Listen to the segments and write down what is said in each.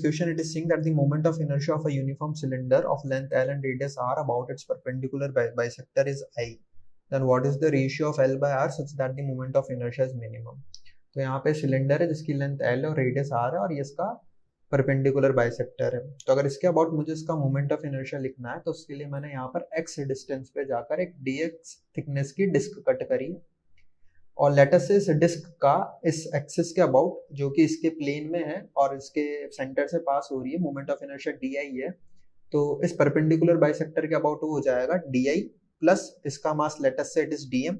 Question, it is saying that the moment of inertia of a uniform cylinder of length L and radius R about its perpendicular bisector is I. Then what is the ratio of L by R such that the moment of inertia is minimum? तो यहाँ पे cylinder है जिसकी length L और radius R है और ये इसका परपेंडिकुलर बाइसेक्टर है। तो अगर इसके अबाउट मुझे इसका मोमेंट ऑफ इनर्शिया लिखना है तो उसके लिए मैंने यहाँ पर x डिस्टेंस पे जाकर एक dx थिकनेस की डिस्क कट करी और लेटर से इस डिस्क का इस एक्सिस के अबाउट जो कि इसके प्लेन में है और इसके सेंटर से पास हो रही है मोमेंट ऑफ इनर्शिया डी है, तो इस परपेंडिकुलर बाइसेक्टर के अबाउट हो जाएगा डी प्लस इसका मास लेटर से इट इज डीएम,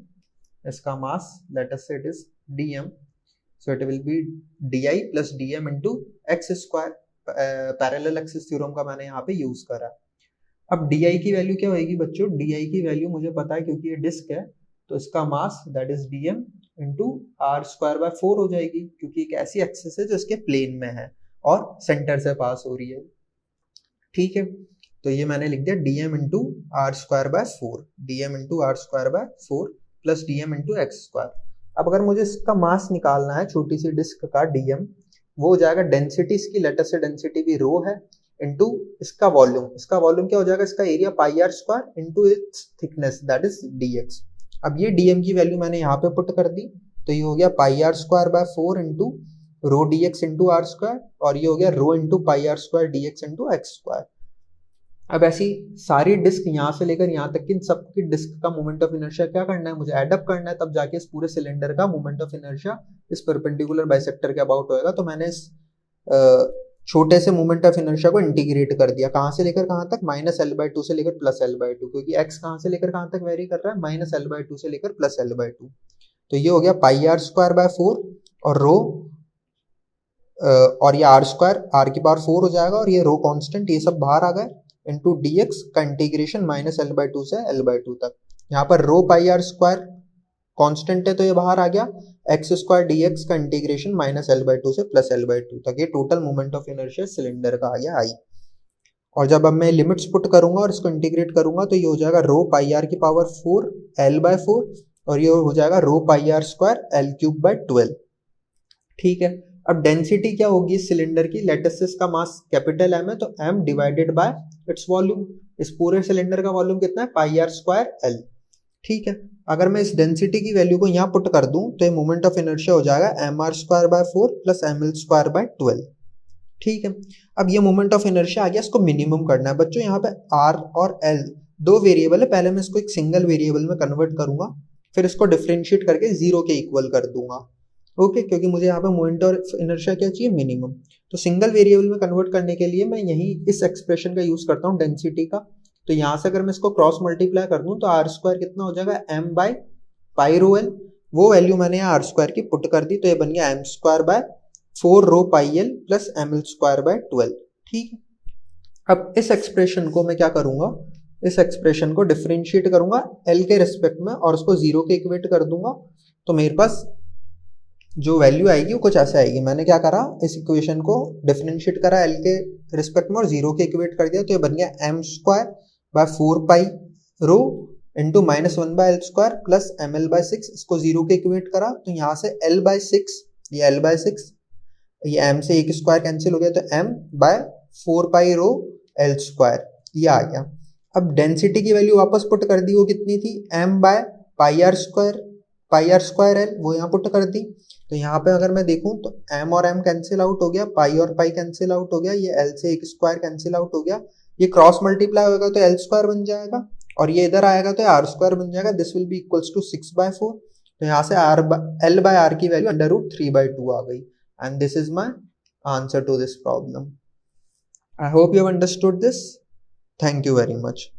इसका मास लेटर से it is DM, so it will be D plus dm into x square. Parallel axis theorem का मैंने यहाँ पे यूज करा। अब डी की वैल्यू क्या होगी बच्चों? डी की वैल्यू मुझे पता है क्योंकि ये डिस्क है तो इसका mass that is dm into r square by 4 हो जाएगी क्योंकि एक ऐसी एक्सिस है जो इसके प्लेन में है और सेंटर से पास हो रही है। ठीक है, तो ये मैंने लिख दिया dm into r square by 4, dm into r square by 4 plus dm into x square. अब अगर मुझे इसका मास निकालना है छोटी सी डिस्क का डीएम, वो हो जाएगा डेंसिटी, इसकी लेटर से डेंसिटी भी रो है, इंटू इसका वॉल्यूम, इसका वॉल्यूम क्या हो जाएगा? इसका area pi r square into its thickness that is dx. अब ये डीएम की वैल्यू मैंने यहाँ पे पुट कर दी तो ये हो गया pi r square by 4 into rho d x into r square और ये हो गया rho into pi r square d x into x square. अब ऐसी सारी डिस्क यहाँ से लेकर यहाँ तक की सबकी डिस्क का मोमेंट ऑफ इनर्शिया क्या करना है? मुझे एडअप करना है, तब जाके इस पूरे सिलेंडर का मोमेंट ऑफ इनर्शिया इस परपेंडिकुलर बाइसेक्टर के अबाउट होएगा। तो मैंने इस छोटे से मोमेंट ऑफ इनर्शिया को इंटीग्रेट कर दिया, कहां से लेकर कहां तक? माइनस एल बाई टू से लेकर प्लस एल बाई टू, क्योंकि एक्स कहां से लेकर कहां तक वेरी कर रहा है? माइनस एल बाई टू से लेकर प्लस एल बाई टू। तो ये हो गया पाई आर स्क्वायर बाय 4 और रो और ये आर स्क्वायर आर की पावर 4 हो जाएगा और ये रो कांस्टेंट, ये सब बाहर आ गए, इंटू डीएक्स का integration minus L by two से एल बाई टू तक। यहाँ पर रो पाई आर स्क्वायर कांस्टेंट है तो ये बाहर आ गया, एक्स स्क्वायर डीएक्स का integration minus L by two से प्लस एल बाई टू तक। ये total moment of inertia cylinder का आ गया आई। और जब अब मैं लिमिट्स पुट करूंगा और इसको इंटीग्रेट करूंगा तो ये हो जाएगा रो पाई आर की पावर 4 एल बाय 4 और ये हो जाएगा rho pi r square L cube by 12। ठीक है, अब डेंसिटी क्या होगी इस सिलेंडर की? लेट्स से इसका मास कैपिटल एम है तो M divided by its volume. इस पूरे सिलेंडर का वॉल्यूम कितना है? Pi r square l. ठीक है, अगर मैं इस डेंसिटी की वैल्यू को यहाँ पुट कर दूं तो ये मोमेंट ऑफ इनर्शिया हो जाएगा m r square by 4 plus m l square by 12। ठीक है, अब ये मोमेंट ऑफ इनर्शिया आ गया, इसको मिनिमम करना है बच्चों। यहाँ पे आर और एल दो वेरिएबल है, पहले मैं इसको एक सिंगल वेरिएबल में कन्वर्ट करूंगा, फिर इसको डिफरेंशिएट करके 0 के इक्वल कर दूंगा। ओके, क्योंकि मुझे यहाँ पे मोमेंट ऑफ इनर्शिया क्या चाहिए? मिनिमम। तो सिंगल वेरिएबल में कन्वर्ट करने के लिए मैं यही इस एक्सप्रेशन का यूज करता हूँ डेंसिटी का। तो यहाँ से अगर मैं इसको क्रॉस मल्टीप्लाई कर दूं तो आर स्क्वायर कितना हो जाएगा? M by pi rho l. वो वैल्यू मैंने यहाँ आर स्क्वायर की पुट कर दी तो ये बन गया m square by 4 rho pi l plus m l square by 12। ठीक है, अब इस एक्सप्रेशन को मैं क्या करूंगा? इस एक्सप्रेशन को डिफरेंशिएट करूंगा एल के रिस्पेक्ट में और उसको 0 के इक्वेट कर दूंगा। तो मेरे पास जो वैल्यू आएगी वो कुछ ऐसे आएगी। मैंने क्या करा? इस इक्वेशन को डिफरेंशिएट करा एल के रिस्पेक्ट में और 0 के इक्वेट कर दिया तो ये बन गया m square by 4 pi rho into minus 1 by l square plus m l by 6। इसको 0 के इक्वेट करा तो यहाँ से एल बाय 6, ये एल बाय 6, ये एम से एक स्क्वायर कैंसिल हो गया तो M bye 4 pi rho L square ये आ गया। अब डेंसिटी की वैल्यू वापस पुट कर दी, वो कितनी थी? M by pi r square l, वो यहाँ पुट कर दी। तो यहाँ पे अगर मैं देखूं तो m और m कैंसिल आउट हो गया, पाई और पाई कैंसिल आउट हो गया, ये l से एक स्क्वायर कैंसिल आउट हो गया, ये क्रॉस मल्टीप्लाई होगा तो l स्क्वायर बन जाएगा और ये इधर आएगा तो r स्क्वायर बन जाएगा। This will be equals to 6 by 4। तो यहाँ से l बाय r की वैल्यू अंडर रूट 3 बाय 2 आ गई and this is my answer to this problem. I hope you have understood this. Thank you very much.